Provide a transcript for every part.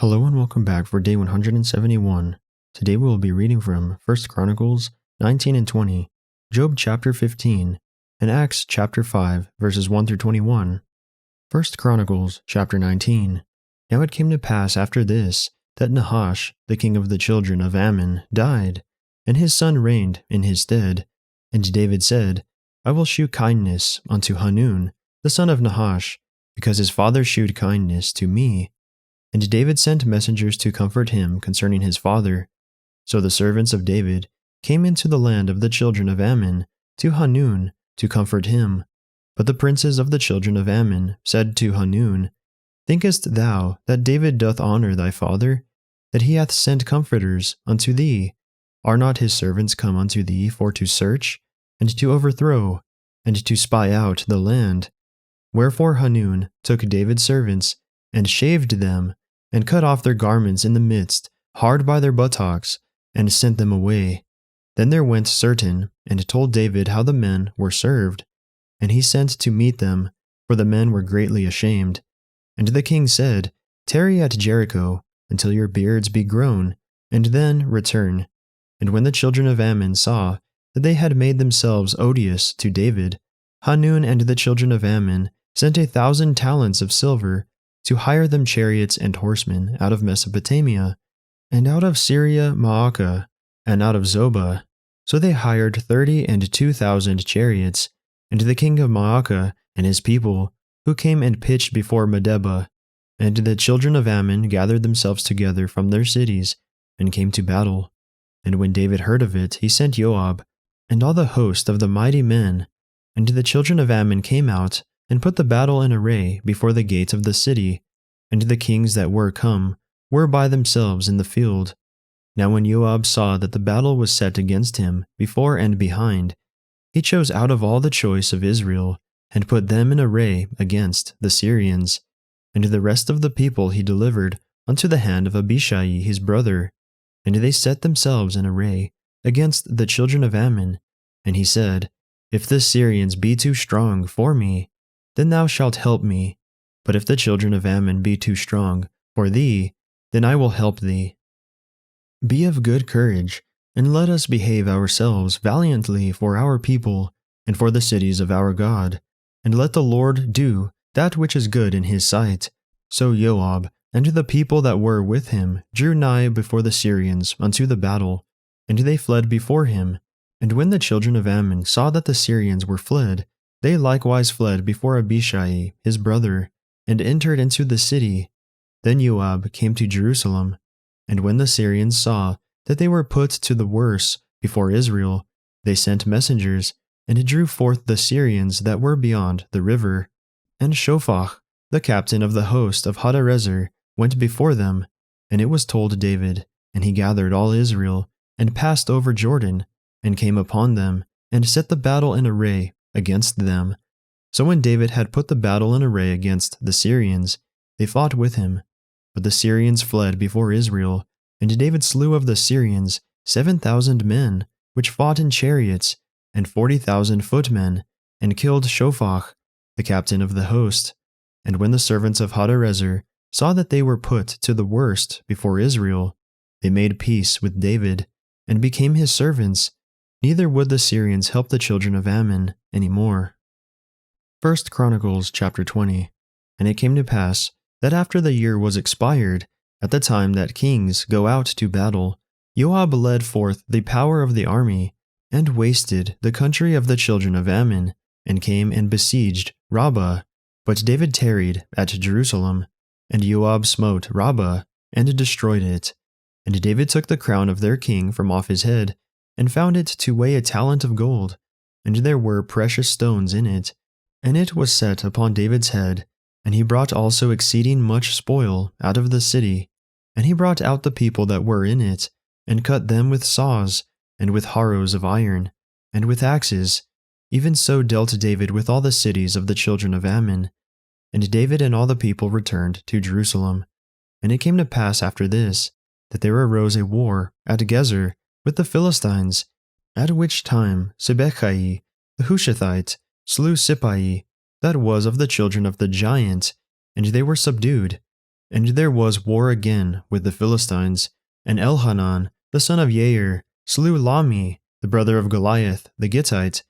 Hello and welcome back for day 171. Today we will be reading from 1 Chronicles 19 and 20, Job chapter 15, and Acts chapter 5 verses 1 through 21. 1 Chronicles chapter 19. Now it came to pass after this that Nahash, the king of the children of Ammon, died, and his son reigned in his stead. And David said, I will shew kindness unto Hanun, the son of Nahash, because his father shewed kindness to me. And David sent messengers to comfort him concerning his father. So the servants of David came into the land of the children of Ammon to Hanun to comfort him. But the princes of the children of Ammon said to Hanun, Thinkest thou that David doth honor thy father, that he hath sent comforters unto thee? Are not his servants come unto thee for to search, and to overthrow, and to spy out the land? Wherefore Hanun took David's servants, and shaved them, and cut off their garments in the midst, hard by their buttocks, and sent them away. Then there went certain, and told David how the men were served. And he sent to meet them, for the men were greatly ashamed. And the king said, Tarry at Jericho, until your beards be grown, and then return. And when the children of Ammon saw that they had made themselves odious to David, Hanun and the children of Ammon sent 1,000 talents of silver, to hire them chariots and horsemen out of Mesopotamia, and out of Syria Maacah, and out of Zobah. So they hired 32,000 chariots, and the king of Maacah and his people, who came and pitched before Medeba. And the children of Ammon gathered themselves together from their cities, and came to battle. And when David heard of it, he sent Joab, and all the host of the mighty men. And the children of Ammon came out, and put the battle in array before the gate of the city, and the kings that were come were by themselves in the field. Now when Joab saw that the battle was set against him before and behind, he chose out of all the choice of Israel, and put them in array against the Syrians, and the rest of the people he delivered unto the hand of Abishai his brother, and they set themselves in array against the children of Ammon. And he said, If the Syrians be too strong for me, then thou shalt help me. But if the children of Ammon be too strong for thee, then I will help thee. Be of good courage, and let us behave ourselves valiantly for our people, and for the cities of our God, and let the Lord do that which is good in his sight. So Joab and the people that were with him drew nigh before the Syrians unto the battle, and they fled before him. And when the children of Ammon saw that the Syrians were fled, they likewise fled before Abishai his brother, and entered into the city. Then Joab came to Jerusalem. And when the Syrians saw that they were put to the worse before Israel, they sent messengers, and drew forth the Syrians that were beyond the river. And Shophach, the captain of the host of Hadarezer, went before them. And it was told David, and he gathered all Israel, and passed over Jordan, and came upon them, and set the battle in array against them. So when David had put the battle in array against the Syrians, they fought with him. But the Syrians fled before Israel, and David slew of the Syrians 7,000 men, which fought in chariots, and 40,000 footmen, and killed Shophach, the captain of the host. And when the servants of Hadarezer saw that they were put to the worst before Israel, they made peace with David, and became his servants. Neither would the Syrians help the children of Ammon any more. 1 Chronicles chapter 20. And it came to pass that after the year was expired, at the time that kings go out to battle, Joab led forth the power of the army, and wasted the country of the children of Ammon, and came and besieged Rabbah. But David tarried at Jerusalem, and Joab smote Rabbah, and destroyed it. And David took the crown of their king from off his head, and found it to weigh a talent of gold, and there were precious stones in it. And it was set upon David's head, and he brought also exceeding much spoil out of the city. And he brought out the people that were in it, and cut them with saws, and with harrows of iron, and with axes. Even so dealt David with all the cities of the children of Ammon. And David and all the people returned to Jerusalem. And it came to pass after this, that there arose a war at Gezer with the Philistines, at which time Sibbechai the Hushathite slew Sippai, that was of the children of the giant, and they were subdued. And there was war again with the Philistines, and Elhanan, the son of Jair, slew Lami, the brother of Goliath, the Gittite,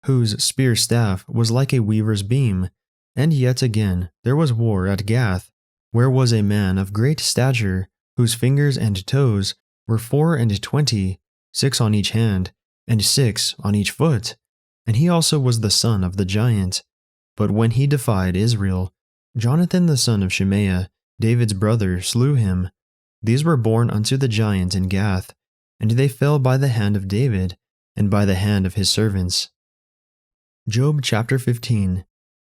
whose spear staff was like a weaver's beam. And yet again there was war at Gath, where was a man of great stature, whose fingers and toes were 24, 6 on each hand, and 6 on each foot. And he also was the son of the giant. But when he defied Israel, Jonathan the son of Shemaiah, David's brother, slew him. These were born unto the giant in Gath, and they fell by the hand of David, and by the hand of his servants. Job chapter 15.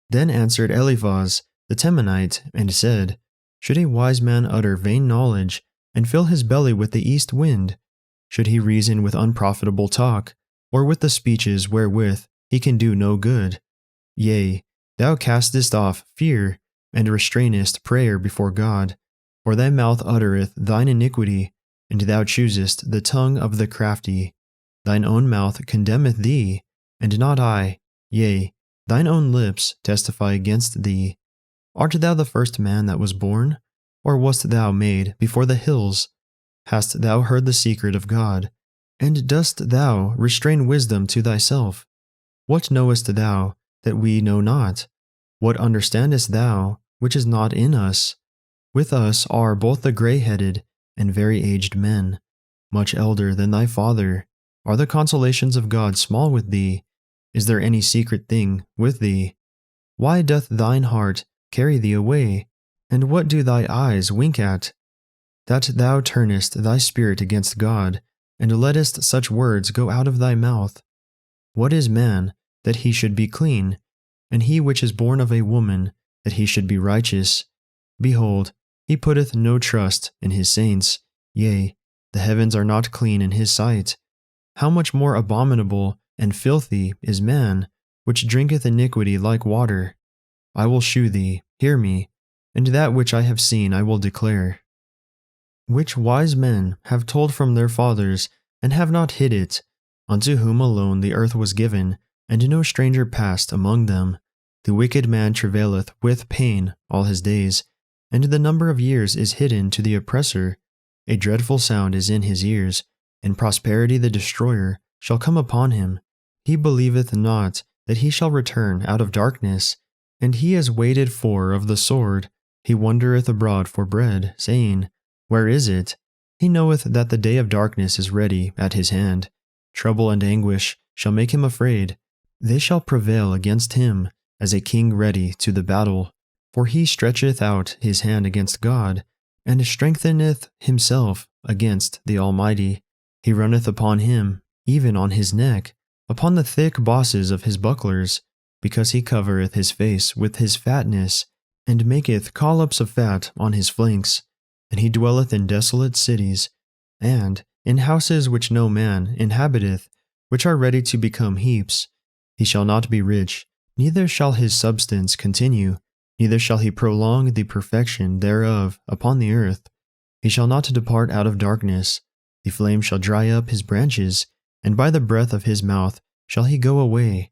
Then answered Eliphaz the Temanite, and said, Should a wise man utter vain knowledge, and fill his belly with the east wind? Should he reason with unprofitable talk, or with the speeches wherewith he can do no good? Yea, thou castest off fear, and restrainest prayer before God. For thy mouth uttereth thine iniquity, and thou choosest the tongue of the crafty. Thine own mouth condemneth thee, and not I. Yea, thine own lips testify against thee. Art thou the first man that was born? Or wast thou made before the hills? Hast thou heard the secret of God? And dost thou restrain wisdom to thyself? What knowest thou that we know not? What understandest thou which is not in us? With us are both the grey-headed and very aged men, much elder than thy father. Are the consolations of God small with thee? Is there any secret thing with thee? Why doth thine heart carry thee away? And what do thy eyes wink at? That thou turnest thy spirit against God, and lettest such words go out of thy mouth. What is man, that he should be clean? And he which is born of a woman, that he should be righteous? Behold, he putteth no trust in his saints. Yea, the heavens are not clean in his sight. How much more abominable and filthy is man, which drinketh iniquity like water? I will shew thee, hear me, and that which I have seen I will declare. Which wise men have told from their fathers, and have not hid it, unto whom alone the earth was given, and no stranger passed among them. The wicked man travaileth with pain all his days, and the number of years is hidden to the oppressor. A dreadful sound is in his ears, and prosperity the destroyer shall come upon him. He believeth not that he shall return out of darkness, and he is waited for of the sword. He wandereth abroad for bread, saying, Where is it? He knoweth that the day of darkness is ready at his hand. Trouble and anguish shall make him afraid. They shall prevail against him, as a king ready to the battle. For he stretcheth out his hand against God, and strengtheneth himself against the Almighty. He runneth upon him, even on his neck, upon the thick bosses of his bucklers, because he covereth his face with his fatness, and maketh collops of fat on his flanks. And he dwelleth in desolate cities, and in houses which no man inhabiteth, which are ready to become heaps. He shall not be rich, neither shall his substance continue, neither shall he prolong the perfection thereof upon the earth. He shall not depart out of darkness. The flame shall dry up his branches, and by the breath of his mouth shall he go away.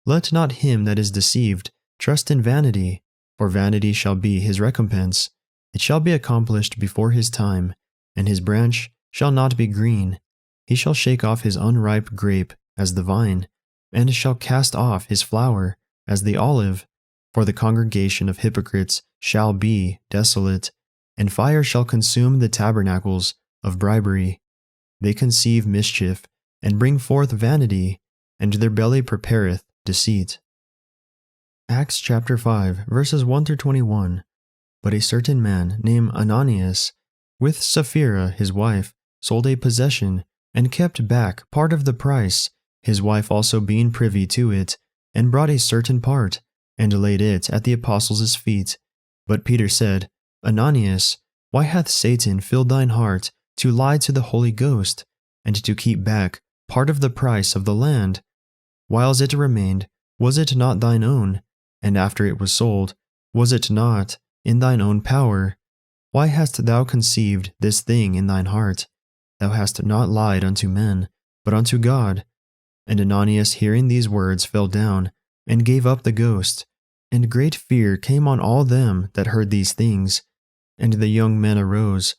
Let not him that is deceived trust in vanity, for vanity shall be his recompense. It shall be accomplished before his time, and his branch shall not be green. He shall shake off his unripe grape as the vine, and shall cast off his flower as the olive. For the congregation of hypocrites shall be desolate, and fire shall consume the tabernacles of bribery. They conceive mischief, and bring forth vanity, and their belly prepareth deceit. Acts chapter 5, verses 1 through 21. But a certain man named Ananias, with Sapphira his wife, sold a possession, and kept back part of the price, his wife also being privy to it, and brought a certain part, and laid it at the apostles' feet. But Peter said, Ananias, why hath Satan filled thine heart to lie to the Holy Ghost, and to keep back part of the price of the land? Whiles it remained, was it not thine own? And after it was sold, was it not in thine own power? Why hast thou conceived this thing in thine heart? Thou hast not lied unto men, but unto God. And Ananias, hearing these words, fell down, and gave up the ghost. And great fear came on all them that heard these things. And the young men arose,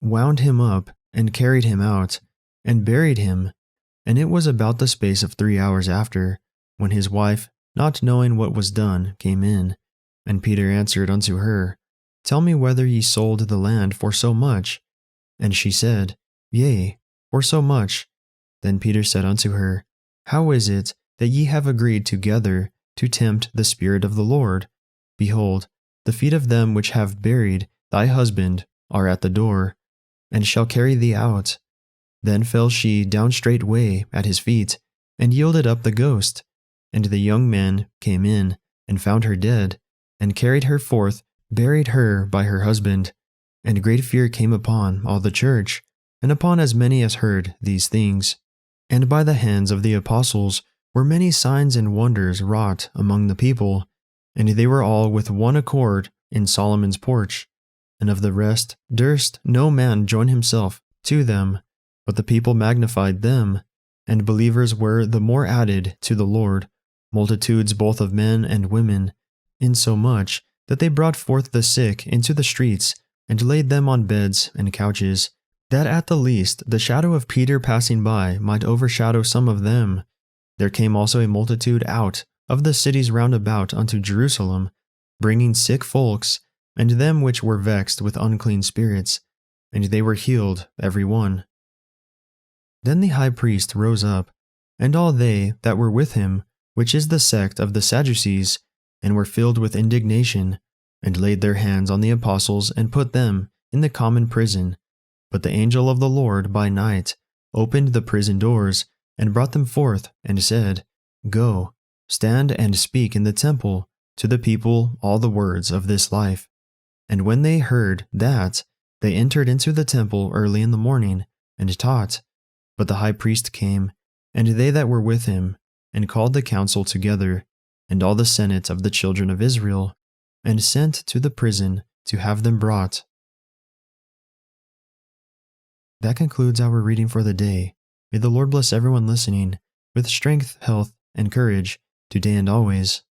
wound him up, and carried him out, and buried him. And it was about the space of 3 hours after, when his wife, not knowing what was done, came in. And Peter answered unto her, Tell me whether ye sold the land for so much. And she said, Yea, for so much. Then Peter said unto her, How is it that ye have agreed together to tempt the Spirit of the Lord? Behold, the feet of them which have buried thy husband are at the door, and shall carry thee out. Then fell she down straightway at his feet, and yielded up the ghost. And the young men came in, and found her dead, and carried her forth, buried her by her husband. And great fear came upon all the church, and upon as many as heard these things. And by the hands of the apostles were many signs and wonders wrought among the people, and they were all with one accord in Solomon's porch. And of the rest durst no man join himself to them, but the people magnified them, and believers were the more added to the Lord, multitudes both of men and women, insomuch that they brought forth the sick into the streets, and laid them on beds and couches, that at the least the shadow of Peter passing by might overshadow some of them. There came also a multitude out of the cities round about unto Jerusalem, bringing sick folks, and them which were vexed with unclean spirits, and they were healed every one. Then the high priest rose up, and all they that were with him, which is the sect of the Sadducees, and were filled with indignation, and laid their hands on the apostles, and put them in the common prison. But the angel of the Lord by night opened the prison doors, and brought them forth, and said, Go, stand and speak in the temple to the people all the words of this life. And when they heard that, they entered into the temple early in the morning, and taught. But the high priest came, and they that were with him, and called the council together, and all the senate of the children of Israel, and sent to the prison to have them brought. That concludes our reading for the day. May the Lord bless everyone listening with strength, health, and courage, today and always.